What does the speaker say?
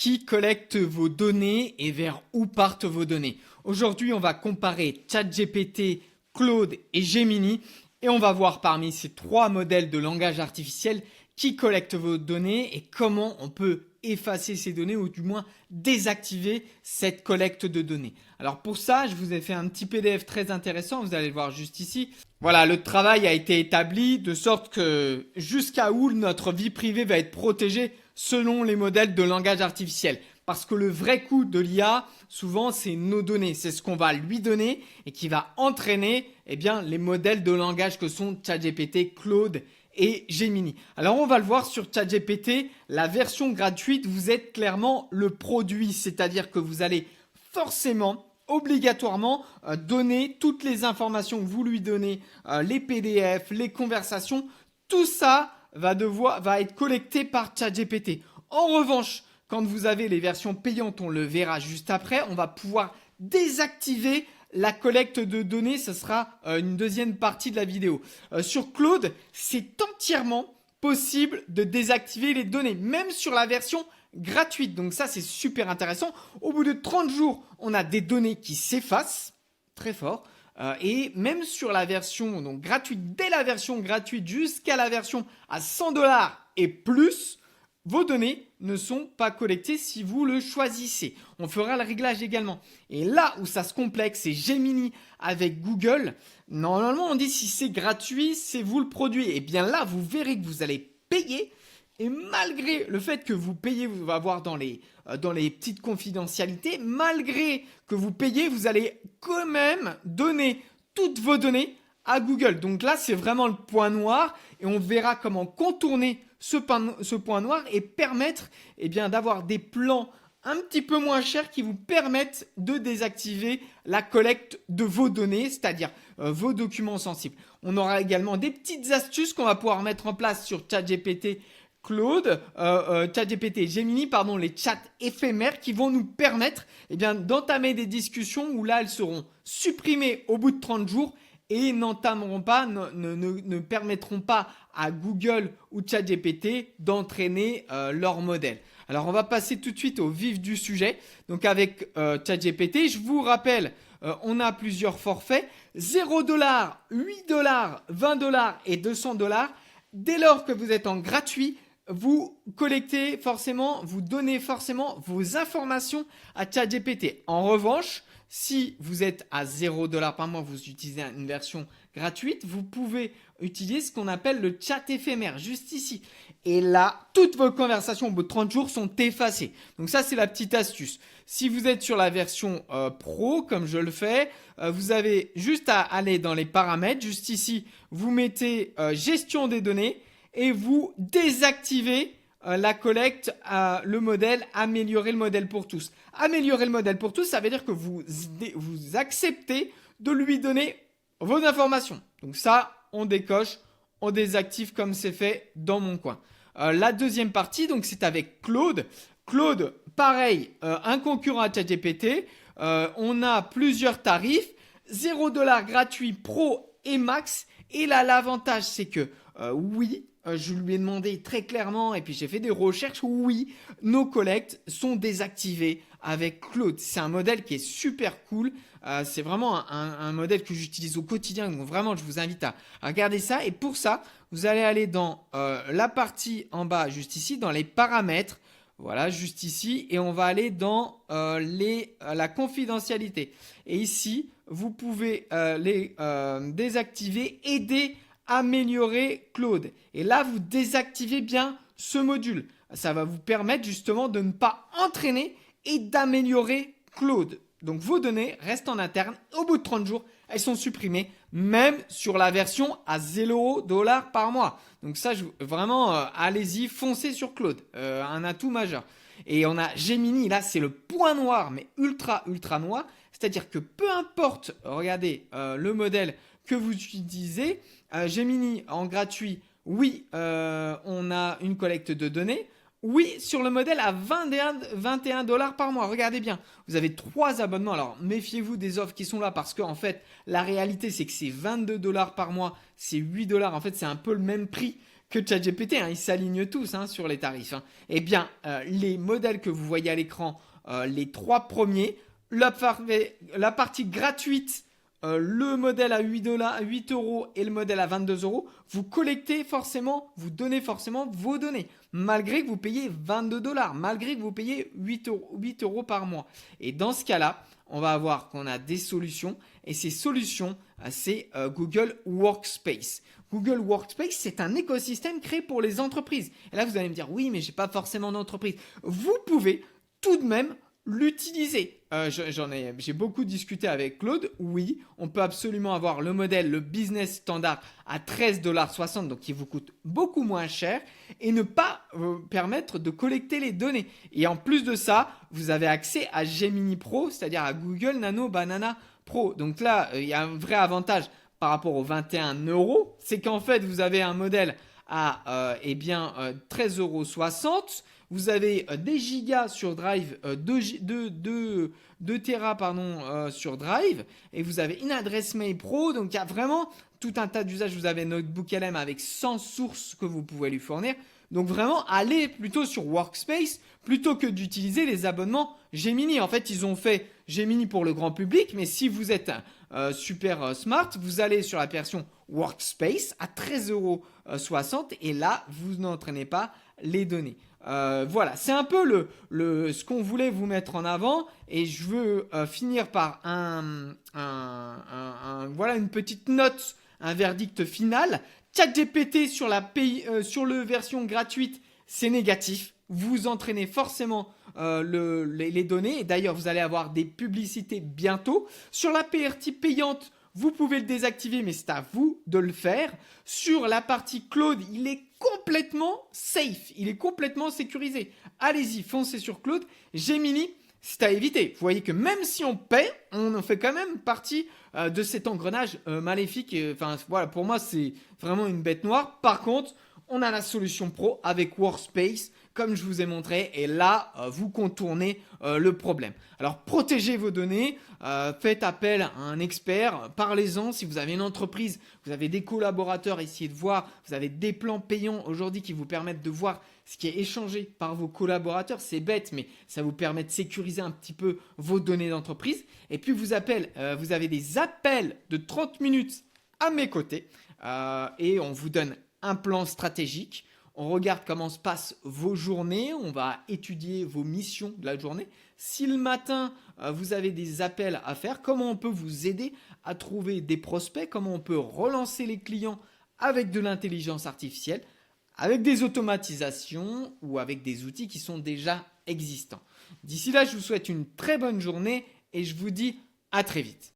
qui collecte vos données et vers où partent vos données. Aujourd'hui, on va comparer ChatGPT, Claude et Gemini et on va voir parmi ces trois modèles de langage artificiel qui collectent vos données et comment on peut effacer ces données ou du moins désactiver cette collecte de données. Alors pour ça, je vous ai fait un petit PDF très intéressant, vous allez le voir juste ici. Voilà, le travail a été établi de sorte que jusqu'à où notre vie privée va être protégée selon les modèles de langage artificiel. Parce que le vrai coût de l'IA, souvent, c'est nos données. C'est ce qu'on va lui donner et qui va entraîner les modèles de langage que sont ChatGPT, Claude et Gemini. Alors, on va le voir sur ChatGPT. La version gratuite, vous êtes clairement le produit. C'est-à-dire que vous allez forcément obligatoirement donner toutes les informations que vous lui donnez, les PDF, les conversations, tout ça va être collecté par ChatGPT. En revanche, quand vous avez les versions payantes, on le verra juste après, on va pouvoir désactiver la collecte de données. Ce sera une deuxième partie de la vidéo. Sur Claude, c'est entièrement possible de désactiver les données, même sur la version gratuite. Donc ça, c'est super intéressant. Au bout de 30 jours, on a des données qui s'effacent. Très fort. Et même sur la version donc gratuite, dès la version gratuite jusqu'à la version à 100$ et plus, vos données ne sont pas collectées si vous le choisissez. On fera le réglage également. Et là où ça se complexe, c'est Gemini avec Google. Normalement, on dit si c'est gratuit, c'est vous le produit. Et bien là, vous verrez que vous allez payer. Et malgré le fait que vous payez, vous allez voir dans les petites confidentialités, malgré que vous payez, vous allez quand même donner toutes vos données à Google. Donc là, c'est vraiment le point noir et on verra comment contourner ce point noir et permettre d'avoir des plans un petit peu moins chers qui vous permettent de désactiver la collecte de vos données, c'est-à-dire vos documents sensibles. On aura également des petites astuces qu'on va pouvoir mettre en place sur ChatGPT, Claude, ChatGPT et Gemini, les chats éphémères qui vont nous permettre d'entamer des discussions où là, elles seront supprimées au bout de 30 jours et ne permettront pas à Google ou ChatGPT d'entraîner leur modèle. Alors, on va passer tout de suite au vif du sujet. Donc, avec ChatGPT, je vous rappelle, on a plusieurs forfaits. 0$, 8$, 20$ et 200$. Dès lors que vous êtes en gratuit, vous collectez forcément, vous donnez forcément vos informations à ChatGPT. En revanche, si vous êtes à 0$ par mois, vous utilisez une version gratuite, vous pouvez utiliser ce qu'on appelle le chat éphémère, juste ici. Et là, toutes vos conversations au bout de 30 jours sont effacées. Donc ça, c'est la petite astuce. Si vous êtes sur la version pro, comme je le fais, vous avez juste à aller dans les paramètres. Juste ici, vous mettez gestion des données et vous désactivez la collecte, le modèle, améliorer le modèle pour tous. Améliorer le modèle pour tous, ça veut dire que vous acceptez de lui donner vos informations. Donc ça, on décoche, on désactive comme c'est fait dans mon coin. La deuxième partie, donc c'est avec Claude. Claude, pareil, un concurrent à ChatGPT. On a plusieurs tarifs, 0$ gratuit, pro et max. Et là, l'avantage, c'est que oui, je lui ai demandé très clairement et puis j'ai fait des recherches. Oui, nos collectes sont désactivées avec Claude. C'est un modèle qui est super cool. C'est vraiment un modèle que j'utilise au quotidien. Donc vraiment, je vous invite à regarder ça. Et pour ça, vous allez aller dans la partie en bas, juste ici, dans les paramètres. Voilà, juste ici. Et on va aller dans la confidentialité. Et ici, vous pouvez les désactiver, aider, améliorer Claude. Et là, vous désactivez bien ce module. Ça va vous permettre justement de ne pas entraîner et d'améliorer Claude. Donc, vos données restent en interne. Au bout de 30 jours, elles sont supprimées, même sur la version à 0$ par mois. Donc ça, vraiment, allez-y, foncez sur Claude. Un atout majeur. Et on a Gemini, là, c'est le point noir, mais ultra noir. C'est-à-dire que peu importe, regardez, le modèle que vous utilisez, Gemini en gratuit, oui, on a une collecte de données. Oui, sur le modèle à 21$ par mois. Regardez bien, vous avez 3 abonnements. Alors, méfiez-vous des offres qui sont là parce qu'en fait, la réalité, c'est que c'est 22$ par mois, c'est 8$. En fait, c'est un peu le même prix que ChatGPT, hein, ils s'alignent tous sur les tarifs. Hein. Eh bien, les modèles que vous voyez à l'écran, les 3 premiers, la partie gratuite, le modèle à 8 euros et le modèle à 22 euros, vous collectez forcément, vous donnez forcément vos données, malgré que vous payez 22 dollars, malgré que vous payez 8 euros par mois. Et dans ce cas-là, on va voir qu'on a des solutions, et ces solutions, c'est Google Workspace. Google Workspace, c'est un écosystème créé pour les entreprises. Et là, vous allez me dire, oui, mais j'ai pas forcément d'entreprise. Vous pouvez tout de même l'utiliser. J'ai beaucoup discuté avec Claude. Oui, on peut absolument avoir le modèle, le business standard à 13,60 $, donc qui vous coûte beaucoup moins cher et ne pas permettre de collecter les données. Et en plus de ça, vous avez accès à Gemini Pro, c'est-à-dire à Google Nano Banana Pro. Donc là, il y a un vrai avantage par rapport aux 21 €, c'est qu'en fait, vous avez un modèle à 13,60 €. Vous avez des gigas sur Drive, 2 Tera sur Drive, et vous avez une adresse mail pro. Donc il y a vraiment tout un tas d'usages. Vous avez Notebook LM avec 100 sources que vous pouvez lui fournir. Donc vraiment, allez plutôt sur Workspace plutôt que d'utiliser les abonnements Gemini. En fait, ils ont fait Gemini pour le grand public, mais si vous êtes super smart, vous allez sur la version Workspace à 13,60 € et là, vous n'entraînez pas les données. Voilà, c'est un peu ce qu'on voulait vous mettre en avant, et je veux finir par voilà, une petite note, un verdict final. ChatGPT sur le version gratuite, c'est négatif. Vous entraînez forcément les données, et d'ailleurs vous allez avoir des publicités bientôt. Sur la partie payante, vous pouvez le désactiver, mais c'est à vous de le faire. Sur la partie Claude, il est complètement safe, il est complètement sécurisé. Allez-y, foncez sur Claude. Gemini, c'est à éviter. Vous voyez que même si on paie, on en fait quand même partie de cet engrenage maléfique. Enfin, voilà, pour moi, c'est vraiment une bête noire. Par contre, on a la solution pro avec Workspace, comme je vous ai montré, et là, vous contournez le problème. Alors, protégez vos données, faites appel à un expert, parlez-en. Si vous avez une entreprise, vous avez des collaborateurs, essayez de voir, vous avez des plans payants aujourd'hui qui vous permettent de voir ce qui est échangé par vos collaborateurs. C'est bête, mais ça vous permet de sécuriser un petit peu vos données d'entreprise. Et puis, vous avez des appels de 30 minutes à mes côtés, et on vous donne un plan stratégique. On regarde comment se passent vos journées, on va étudier vos missions de la journée. Si le matin, vous avez des appels à faire, comment on peut vous aider à trouver des prospects, comment on peut relancer les clients avec de l'intelligence artificielle, avec des automatisations ou avec des outils qui sont déjà existants. D'ici là, je vous souhaite une très bonne journée et je vous dis à très vite.